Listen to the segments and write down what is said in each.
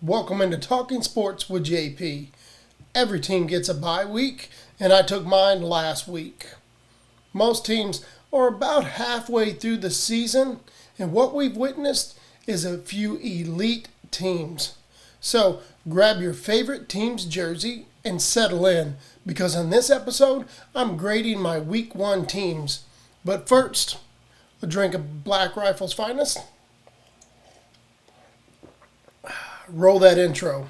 Welcome into Talking Sports with JP. Every team gets a bye week, and I took mine last week. Most teams are about halfway through the season, and what we've witnessed is a few elite teams. So grab your favorite team's jersey and settle in, because on this episode, I'm grading my Week 1 teams. But first, a drink of Black Rifle's finest. Roll that intro.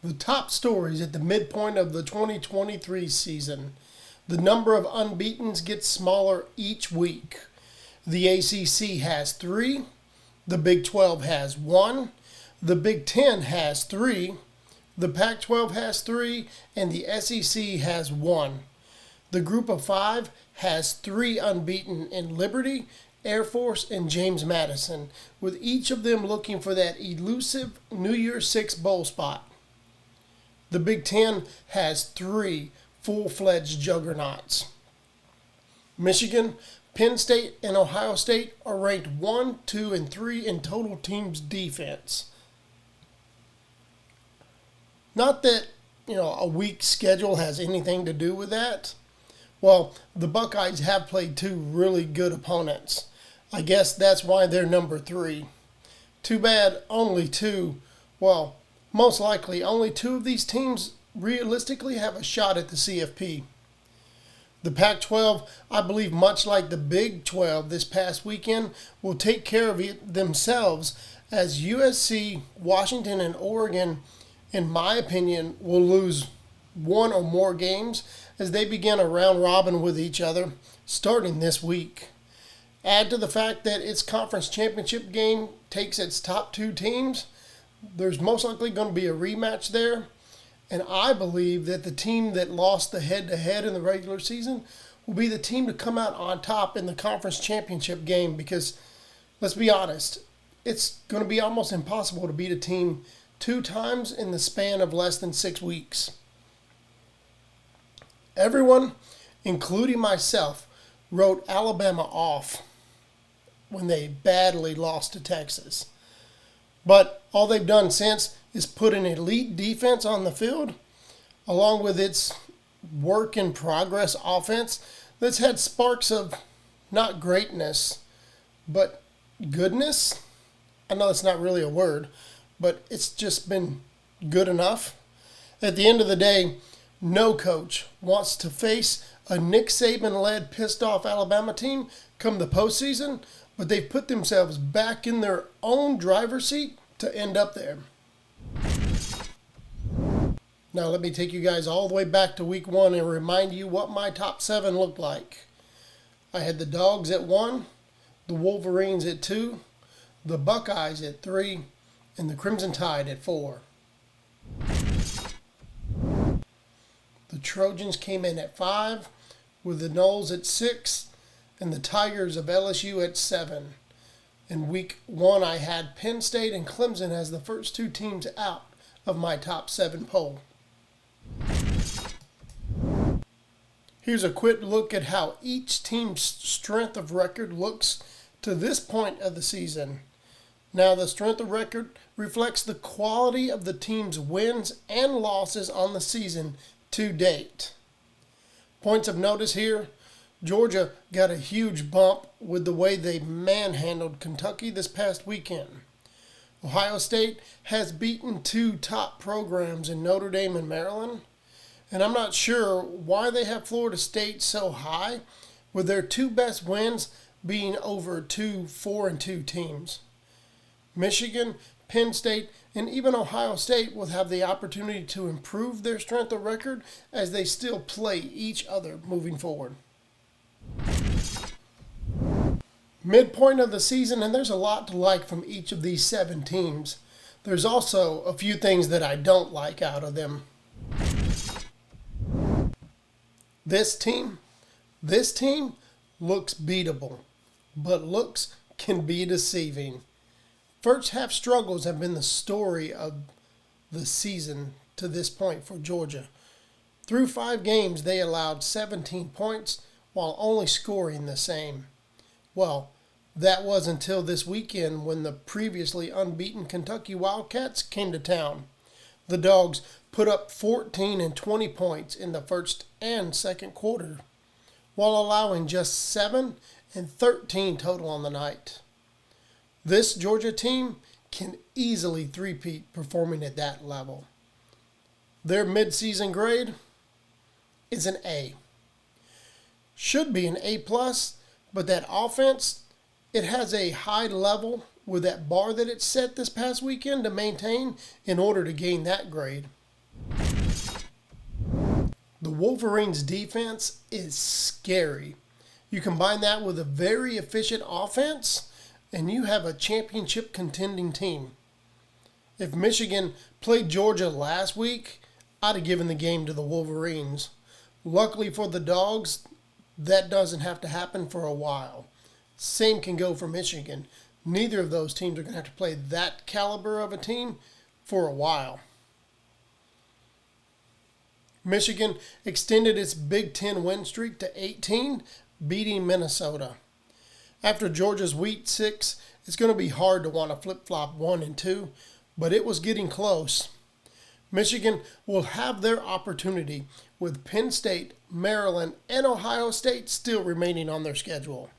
The top stories at the midpoint of the 2023 season. The number of unbeatens gets smaller each week. The ACC has 3, the Big 12 has 1, the Big 10 has 3, the Pac-12 has 3, and the SEC has 1. The Group of 5 has 3 unbeaten in Liberty, Air Force, and James Madison, with each of them looking for that elusive New Year's Six bowl spot. The Big 10 has 3 full-fledged juggernauts. Michigan, Penn State, and Ohio State are ranked 1, 2, and 3 in total teams defense. Not that, a weak schedule has anything to do with that. Well, the Buckeyes have played 2 really good opponents. I guess that's why they're number 3. Too bad only 2. Well, most likely only 2 of these teams realistically have a shot at the CFP. The Pac-12, I believe much like the Big 12 this past weekend, will take care of it themselves, as USC, Washington, and Oregon, in my opinion, will lose 1 or more games as they begin a round robin with each other starting this week. Add to the fact that its conference championship game takes its top 2 teams, there's most likely going to be a rematch there. And I believe that the team that lost the head-to-head in the regular season will be the team to come out on top in the conference championship game, because, let's be honest, it's going to be almost impossible to beat a team 2 times in the span of less than 6 weeks. Everyone, including myself, wrote Alabama off when they badly lost to Texas. But all they've done since is put an elite defense on the field, along with its work-in-progress offense that's had sparks of not greatness, but goodness. I know that's not really a word, but it's just been good enough. At the end of the day, no coach wants to face a Nick Saban-led pissed-off Alabama team come the postseason, but they've put themselves back in their own driver's seat to end up there. Now let me take you guys all the way back to week 1 and remind you what my top 7 looked like. I had the Dogs at 1, the Wolverines at 2, the Buckeyes at 3, and the Crimson Tide at 4. The Trojans came in at 5, with the Noles at 6, and the Tigers of LSU at 7. In week 1, I had Penn State and Clemson as the first 2 teams out of my top 7 poll. Here's a quick look at how each team's strength of record looks to this point of the season. Now, the strength of record reflects the quality of the team's wins and losses on the season to date. Points of notice here: Georgia got a huge bump with the way they manhandled Kentucky this past weekend. Ohio State has beaten 2 top programs in Notre Dame and Maryland, and I'm not sure why they have Florida State so high, with their 2 best wins being over 2 4-2 teams. Michigan, Penn State, and even Ohio State will have the opportunity to improve their strength of record as they still play each other moving forward. Midpoint of the season, and there's a lot to like from each of these 7 teams. There's also a few things that I don't like out of them. This team looks beatable, but looks can be deceiving. First half struggles have been the story of the season to this point for Georgia. Through 5 games, they allowed 17 points while only scoring the same. Well, that was until this weekend when the previously unbeaten Kentucky Wildcats came to town. The Dogs put up 14 and 20 points in the first and second quarter, while allowing just 7 and 13 total on the night. This Georgia team can easily three-peat performing at that level. Their midseason grade is an A. Should be an A+, but that offense, it has a high level with that bar that it set this past weekend to maintain in order to gain that grade. The Wolverines' defense is scary. You combine that with a very efficient offense, and you have a championship contending team. If Michigan played Georgia last week, I'd have given the game to the Wolverines. Luckily for the Dogs, that doesn't have to happen for a while. Same can go for Michigan. Neither of those teams are going to have to play that caliber of a team for a while. Michigan extended its Big Ten win streak to 18, beating Minnesota. After Georgia's Week 6, it's going to be hard to want to flip-flop 1 and 2, but it was getting close. Michigan will have their opportunity with Penn State, Maryland, and Ohio State still remaining on their schedule.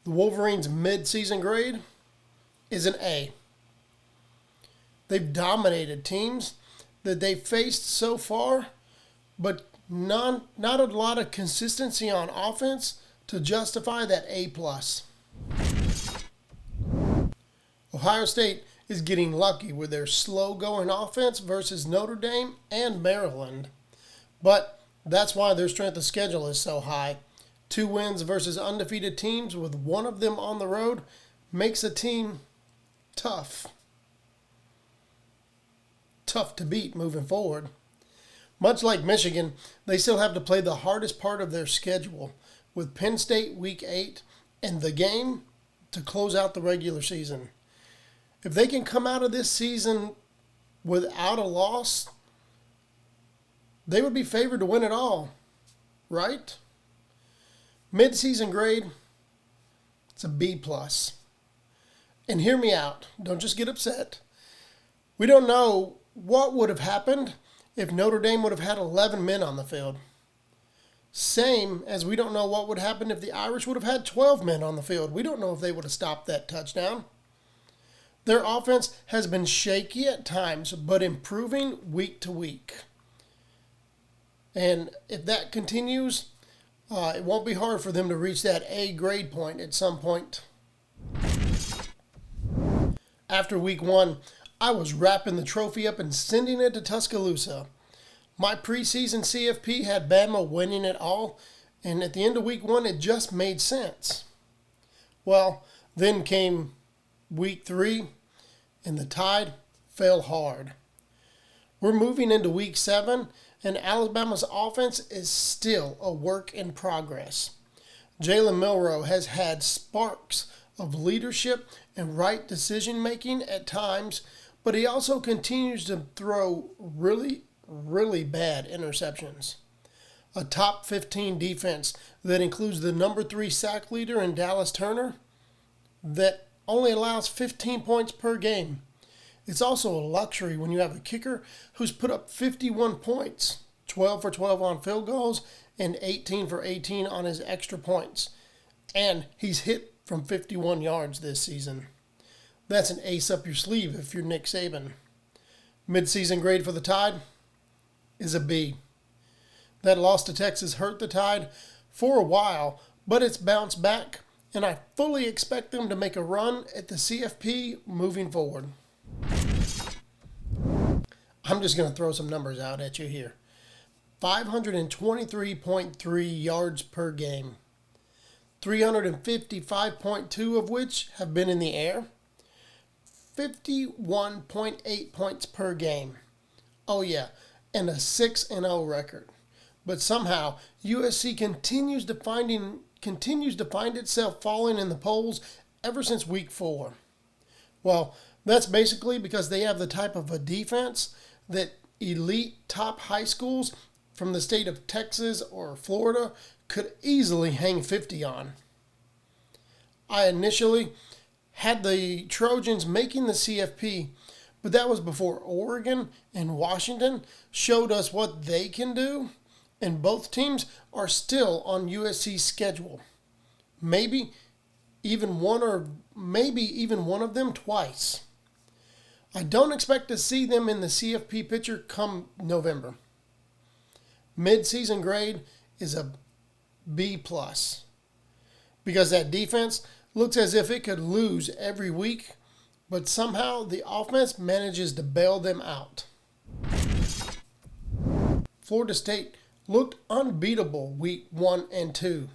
The Wolverines' mid-season grade is an A. They've dominated teams that they've faced so far, but not a lot of consistency on offense to justify that A+. Ohio State is getting lucky with their slow-going offense versus Notre Dame and Maryland. But that's why their strength of schedule is so high. 2 wins versus undefeated teams with one of them on the road makes a team tough. Tough to beat moving forward. Much like Michigan, they still have to play the hardest part of their schedule with Penn State Week 8 and the game to close out the regular season. If they can come out of this season without a loss, they would be favored to win it all, right? Mid-season grade, it's a B+. And hear me out. Don't just get upset. We don't know what would have happened if Notre Dame would have had 11 men on the field. Same as we don't know what would happen if the Irish would have had 12 men on the field. We don't know if they would have stopped that touchdown. Their offense has been shaky at times, but improving week to week. And if that continues, it won't be hard for them to reach that A grade point at some point. After week 1, I was wrapping the trophy up and sending it to Tuscaloosa. My preseason CFP had Bama winning it all, and at the end of week 1, it just made sense. Well, then came week 3, and the tide fell hard. We're moving into week 7, and Alabama's offense is still a work in progress. Jalen Milroe has had sparks of leadership and right decision-making at times, but he also continues to throw really bad interceptions. A top 15 defense that includes the number 3 sack leader in Dallas Turner that only allows 15 points per game. It's also a luxury when you have a kicker who's put up 51 points, 12 for 12 on field goals, and 18 for 18 on his extra points. And he's hit from 51 yards this season. That's an ace up your sleeve if you're Nick Saban. Mid-season grade for the Tide is a B. That loss to Texas hurt the Tide for a while, but it's bounced back, and I fully expect them to make a run at the CFP moving forward. I'm just going to throw some numbers out at you here. 523.3 yards per game. 355.2 of which have been in the air. 51.8 points per game. Oh yeah, and a 6-0 record. But somehow USC continues to find itself falling in the polls ever since week 4. Well, that's basically because they have the type of a defense that elite top high schools from the state of Texas or Florida could easily hang 50 on. I initially had the Trojans making the CFP, but that was before Oregon and Washington showed us what they can do, and both teams are still on USC's schedule. Maybe even one of them twice. I don't expect to see them in the CFP picture come November. Midseason grade is a B+, because that defense looks as if it could lose every week, but somehow the offense manages to bail them out. Florida State looked unbeatable week 1 and 2,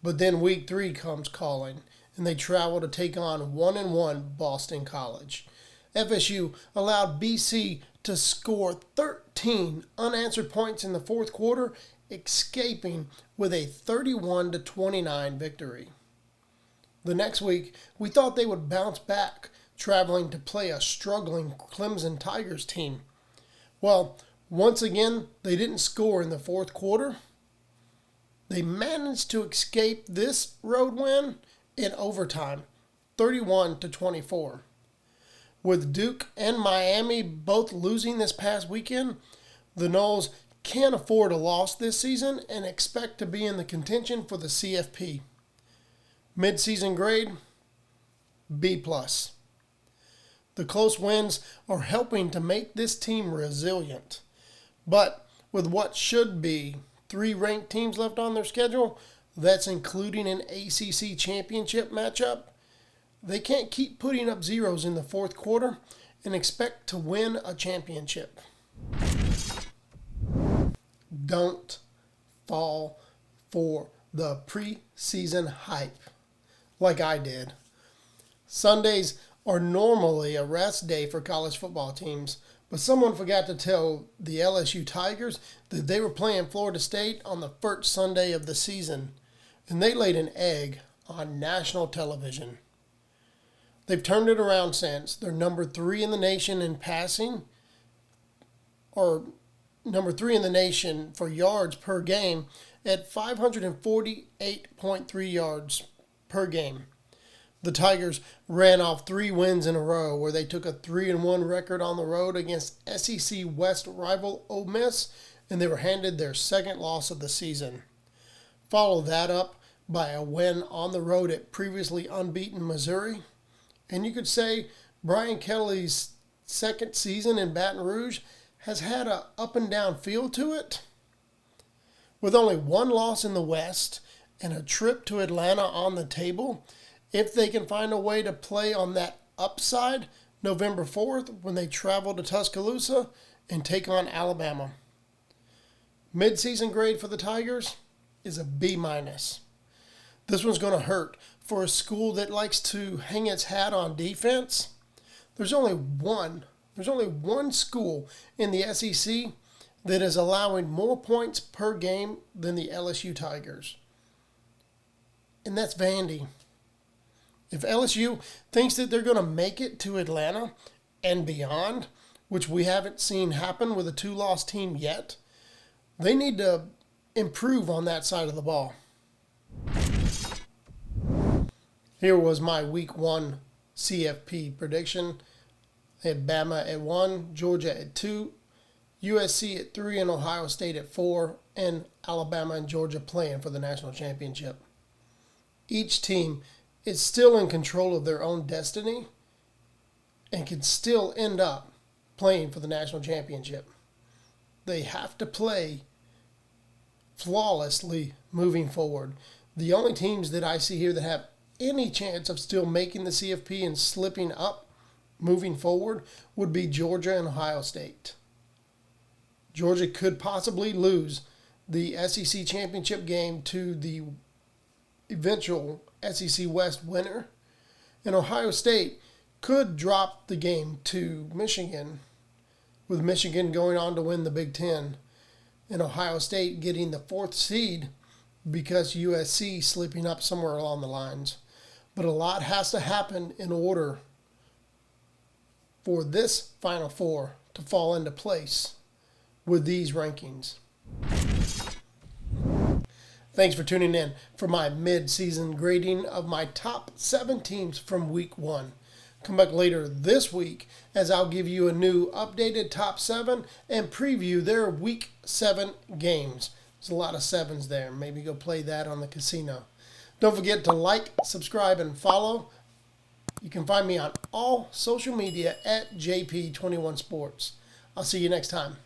but then week 3 comes calling, and they travel to take on 1-1 Boston College. FSU allowed BC to score 13 unanswered points in the fourth quarter, escaping with a 31-29 victory. The next week, we thought they would bounce back, traveling to play a struggling Clemson Tigers team. Well, once again, they didn't score in the fourth quarter. They managed to escape this road win in overtime, 31-24. With Duke and Miami both losing this past weekend, the Noles can't afford a loss this season and expect to be in the contention for the CFP. Mid-season grade, B+. The close wins are helping to make this team resilient. But with what should be 3 ranked teams left on their schedule, that's including an ACC championship matchup, they can't keep putting up zeros in the fourth quarter and expect to win a championship. Don't fall for the preseason hype like I did. Sundays are normally a rest day for college football teams, but someone forgot to tell the LSU Tigers that they were playing Florida State on the first Sunday of the season, and they laid an egg on national television. They've turned it around since. They're number 3 in the nation in passing, or number 3 in the nation for yards per game at 548.3 yards per game. The Tigers ran off 3 wins in a row where they took a 3-1 record on the road against SEC West rival Ole Miss, and they were handed their second loss of the season. Follow that up by a win on the road at previously unbeaten Missouri. And you could say Brian Kelly's second season in Baton Rouge has had an up and down feel to it. With only 1 loss in the West and a trip to Atlanta on the table, if they can find a way to play on that upside November 4th when they travel to Tuscaloosa and take on Alabama. Mid-season grade for the Tigers is a B-. This one's going to hurt for a school that likes to hang its hat on defense. There's only one school in the SEC that is allowing more points per game than the LSU Tigers. And that's Vandy. If LSU thinks that they're going to make it to Atlanta and beyond, which we haven't seen happen with a 2-loss team yet, they need to improve on that side of the ball. Here was my week 1 CFP prediction. I had Bama at 1, Georgia at 2, USC at 3, and Ohio State at 4, and Alabama and Georgia playing for the national championship. Each team is still in control of their own destiny and can still end up playing for the national championship. They have to play flawlessly moving forward. The only teams that I see here that have any chance of still making the CFP and slipping up moving forward would be Georgia and Ohio State. Georgia could possibly lose the SEC championship game to the eventual SEC West winner, and Ohio State could drop the game to Michigan, with Michigan going on to win the Big Ten, and Ohio State getting the 4th seed because USC slipping up somewhere along the lines. But a lot has to happen in order for this Final Four to fall into place with these rankings. Thanks for tuning in for my mid-season grading of my top 7 teams from week 1. Come back later this week as I'll give you a new updated top 7 and preview their week 7 games. There's a lot of 7s there. Maybe go play that on the casino. Don't forget to like, subscribe, and follow. You can find me on all social media at JP21Sports. I'll see you next time.